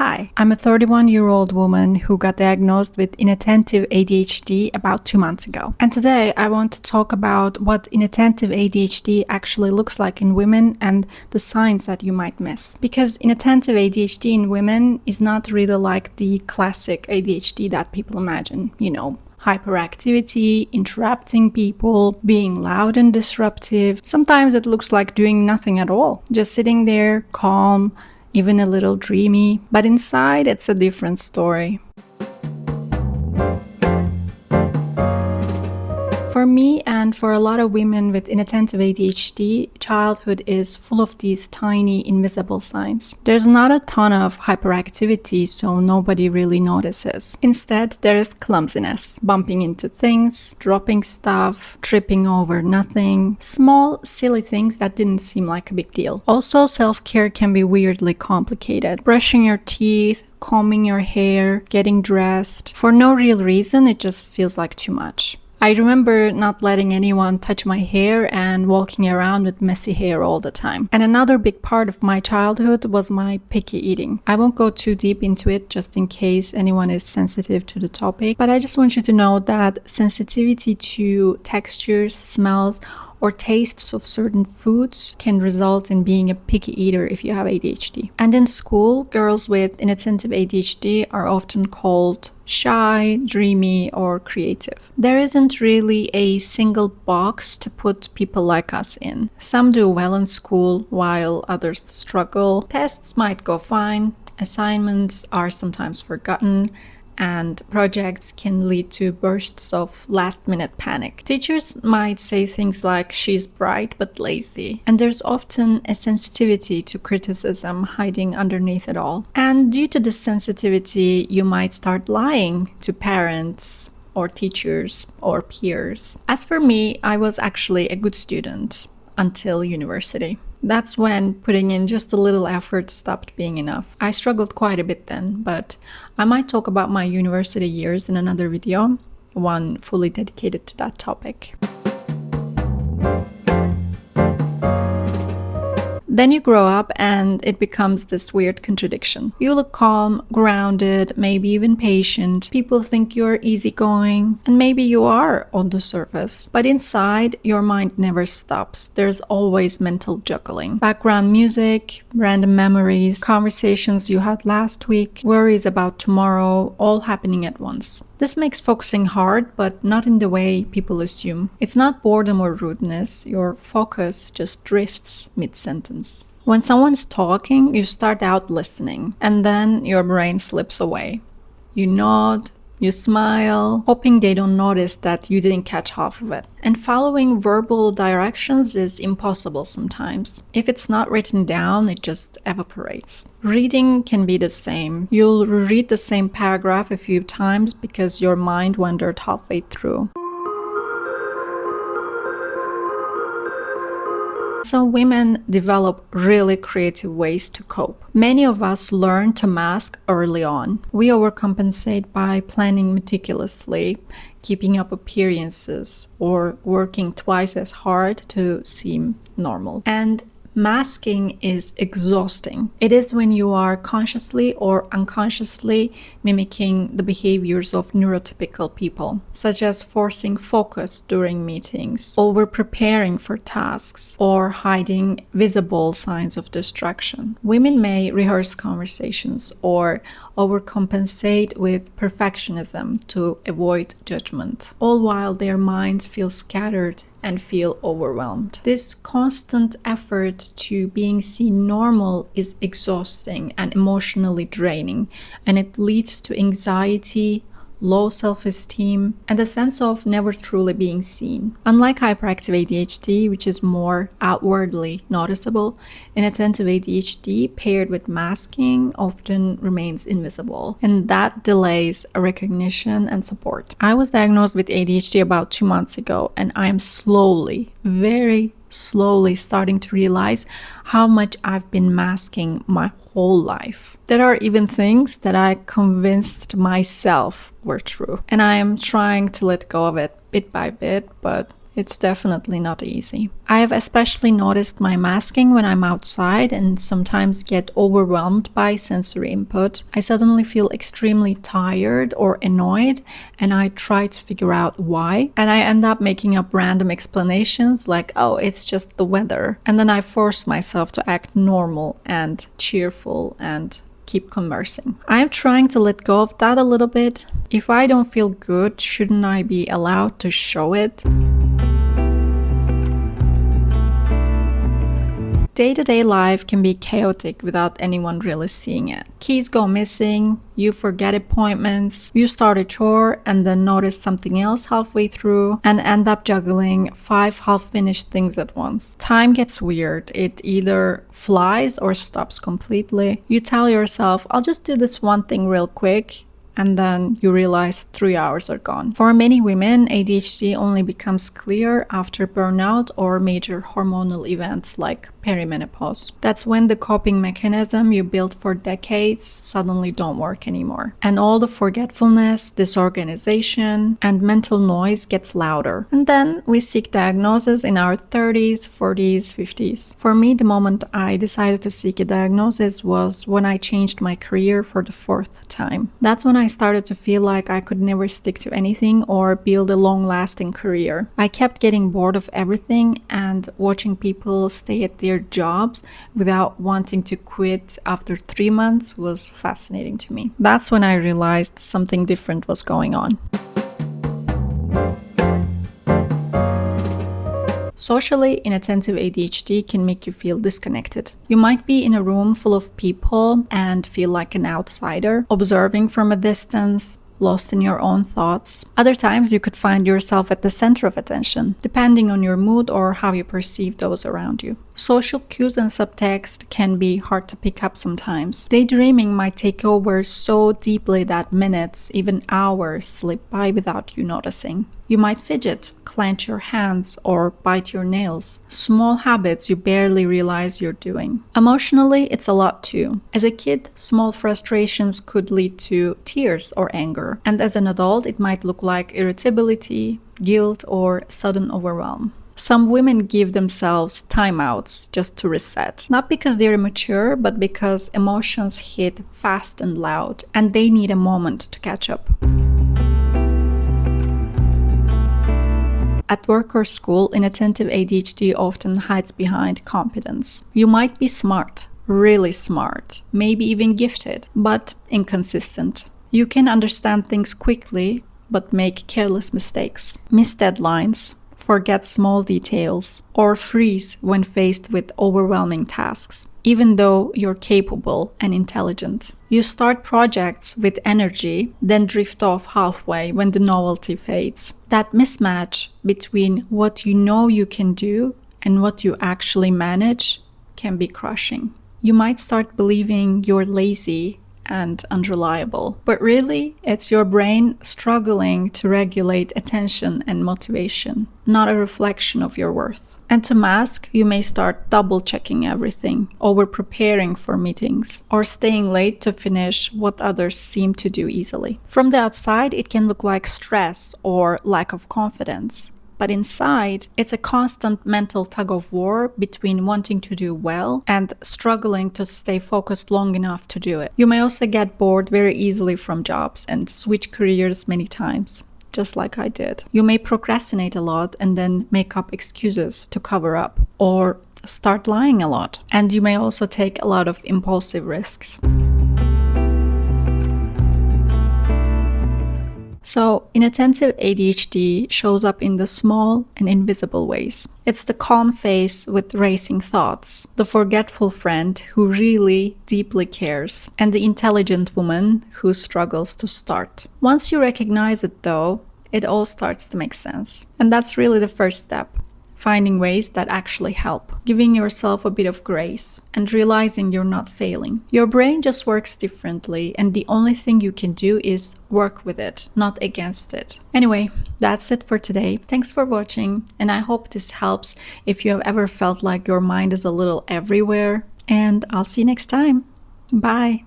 Hi, I'm a 31-year-old woman who got diagnosed with inattentive ADHD about 2 months ago. And today I want to talk about what inattentive ADHD actually looks like in women and the signs that you might miss. Because inattentive ADHD in women is not really like the classic ADHD that people imagine, hyperactivity, interrupting people, being loud and disruptive. Sometimes it looks like doing nothing at all, just sitting there, calm, even a little dreamy, but inside it's a different story. For me and for a lot of women with inattentive ADHD, childhood is full of these tiny invisible signs. There's not a ton of hyperactivity, so nobody really notices. Instead, there is clumsiness, bumping into things, dropping stuff, tripping over nothing, small, silly things that didn't seem like a big deal. Also, self-care can be weirdly complicated. Brushing your teeth, combing your hair, getting dressed. For no real reason, it just feels like too much. I remember not letting anyone touch my hair and walking around with messy hair all the time. And another big part of my childhood was my picky eating. I won't go too deep into it just in case anyone is sensitive to the topic, but I just want you to know that sensitivity to textures, smells, or tastes of certain foods can result in being a picky eater if you have ADHD. And in school, girls with inattentive ADHD are often called shy, dreamy, or creative. There isn't really a single box to put people like us in. Some do well in school while others struggle. Tests might go fine, assignments are sometimes forgotten, and projects can lead to bursts of last-minute panic. Teachers might say things like, "She's bright but lazy." And there's often a sensitivity to criticism hiding underneath it all. And due to this sensitivity, you might start lying to parents or teachers or peers. As for me, I was actually a good student until university. That's when putting in just a little effort stopped being enough. I struggled quite a bit then, but I might talk about my university years in another video, one fully dedicated to that topic. Then you grow up and it becomes this weird contradiction. You look calm, grounded, maybe even patient. People think you're easygoing, and maybe you are on the surface. But inside, your mind never stops. There's always mental juggling. Background music, random memories, conversations you had last week, worries about tomorrow, all happening at once. This makes focusing hard, but not in the way people assume. It's not boredom or rudeness, your focus just drifts mid-sentence. When someone's talking, you start out listening, and then your brain slips away. You nod, you smile, hoping they don't notice that you didn't catch half of it. And following verbal directions is impossible sometimes. If it's not written down, it just evaporates. Reading can be the same. You'll read the same paragraph a few times because your mind wandered halfway through. So women develop really creative ways to cope. Many of us learn to mask early on. We overcompensate by planning meticulously, keeping up appearances, or working twice as hard to seem normal. And masking is exhausting. It is when you are consciously or unconsciously mimicking the behaviors of neurotypical people, such as forcing focus during meetings, over-preparing for tasks, or hiding visible signs of distraction. Women may rehearse conversations or overcompensate with perfectionism to avoid judgment, all while their minds feel scattered and feel overwhelmed. This constant effort to being seen normal is exhausting and emotionally draining, and it leads to anxiety, low self-esteem, and a sense of never truly being seen. Unlike hyperactive ADHD, which is more outwardly noticeable, inattentive ADHD paired with masking often remains invisible, and that delays recognition and support. I was diagnosed with ADHD about 2 months ago, and I am slowly, very slowly starting to realize how much I've been masking my whole life. There are even things that I convinced myself were true, and I am trying to let go of it bit by bit, but It's definitely not easy. I have especially noticed my masking when I'm outside and sometimes get overwhelmed by sensory input. I suddenly feel extremely tired or annoyed, and I try to figure out why. And I end up making up random explanations like, oh, it's just the weather. And then I force myself to act normal and cheerful and keep conversing. I'm trying to let go of that a little bit. If I don't feel good, shouldn't I be allowed to show it? Day-to-day life can be chaotic without anyone really seeing it. Keys go missing, you forget appointments, you start a chore and then notice something else halfway through and end up juggling 5 half-finished things at once. Time gets weird. It either flies or stops completely. You tell yourself, I'll just do this one thing real quick, and then you realize 3 hours are gone. For many women, ADHD only becomes clear after burnout or major hormonal events like perimenopause. That's when the coping mechanism you built for decades suddenly don't work anymore. And all the forgetfulness, disorganization, and mental noise gets louder. And then we seek diagnosis in our 30s, 40s, 50s. For me, the moment I decided to seek a diagnosis was when I changed my career for the 4th time. That's when I started to feel like I could never stick to anything or build a long-lasting career. I kept getting bored of everything, and watching people stay at their jobs without wanting to quit after 3 months was fascinating to me. That's when I realized something different was going on. Socially, inattentive ADHD can make you feel disconnected. You might be in a room full of people and feel like an outsider, observing from a distance, lost in your own thoughts. Other times you could find yourself at the center of attention, depending on your mood or how you perceive those around you. Social cues and subtext can be hard to pick up sometimes. Daydreaming might take over so deeply that minutes, even hours, slip by without you noticing. You might fidget, clench your hands, or bite your nails. Small habits you barely realize you're doing. Emotionally, it's a lot too. As a kid, small frustrations could lead to tears or anger. And as an adult, it might look like irritability, guilt, or sudden overwhelm. Some women give themselves timeouts just to reset. Not because they're immature, but because emotions hit fast and loud, and they need a moment to catch up. At work or school, inattentive ADHD often hides behind competence. You might be smart, really smart, maybe even gifted, but inconsistent. You can understand things quickly, but make careless mistakes, miss deadlines, forget small details, or freeze when faced with overwhelming tasks, even though you're capable and intelligent. You start projects with energy, then drift off halfway when the novelty fades. That mismatch between what you know you can do and what you actually manage can be crushing. You might start believing you're lazy and unreliable, but really it's your brain struggling to regulate attention and motivation, not a reflection of your worth. And to mask, you may start double-checking everything, over-preparing for meetings, or staying late to finish what others seem to do easily. From the outside, it can look like stress or lack of confidence. But inside, it's a constant mental tug-of-war between wanting to do well and struggling to stay focused long enough to do it. You may also get bored very easily from jobs and switch careers many times, just like I did. You may procrastinate a lot and then make up excuses to cover up, or start lying a lot. And you may also take a lot of impulsive risks. So, inattentive ADHD shows up in the small and invisible ways. It's the calm face with racing thoughts, the forgetful friend who really deeply cares, and the intelligent woman who struggles to start. Once you recognize it though, it all starts to make sense. And that's really the first step. Finding ways that actually help, giving yourself a bit of grace, and realizing you're not failing. Your brain just works differently, and the only thing you can do is work with it, not against it. Anyway, that's it for today. Thanks for watching, and I hope this helps if you have ever felt like your mind is a little everywhere, and I'll see you next time. Bye!